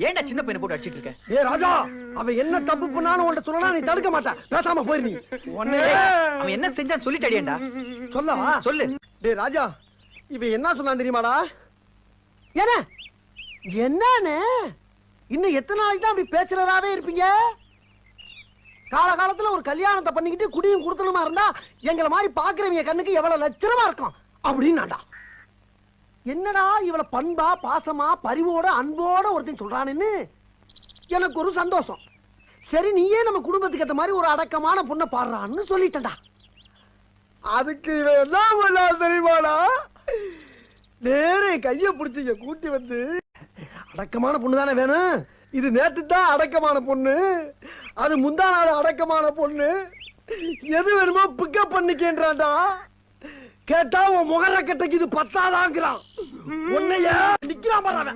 ஏன்டா சின்ன பையனை போட்டு அடிச்சிட்டு இருக்க? ஏ ராஜா, அவன் என்ன தப்பு பண்ணான்னு உன்கிட்ட சொல்லலாம், நீ தடுக்க மாட்டான். பேசாம போயிரு நீ. அவன் என்ன செஞ்சான்னு சொல்லிட்டு அடியேன்டா. சொல்லவா? சொல்லு. டேய் ராஜா, இவன் என்ன சொன்னான் தெரியுமாடா? என்ன என்னன்னு இன்னும் எத்தனை நாளைக்கு தான் அப்படி பேச்சுறதாவே இருப்பீங்க? காலகாலத்துல ஒரு கல்யாணத்தை பண்ணிக்கிட்டு குடியும் குடுத்தணுமா இருந்தா எங்களை மாதிரி பாக்குறவங்க கண்ணுக்கு எவ்வளவு லட்சணமா இருக்கும் அப்படின்னாடா. என்னடா இவ்வளவு பண்பா பாசமா பரிவோட அன்போட ஒருத்தன் சொல்றான்னு எனக்கு ஒரு சந்தோஷம். சரி, நீயே நம்ம குடும்பத்துக்கு ஏத்த மாதிரி ஒரு அடக்கமான பொண்ணை பாடுறான்னு சொல்லிட்டா. அதுக்கு என்ன பண்ணா தெரியுமாடா? நேரே கைய பிடிச்சிங்க கூட்டி வந்து, அடக்கமான பொண்ணு தானே வேணும். இது நேற்று தான் அடக்கமான பொண்ணு, அது முந்தா நாள் அடக்கமான பொண்ணு, எது வேணுமோ பிக்கப் பண்ணிக்கேன்றான்டா. கேட்டா உன் முகர கட்டைக்கு இது 10ஆதாங்கிறான். உன்னைய நிக்கிறான் பாரு.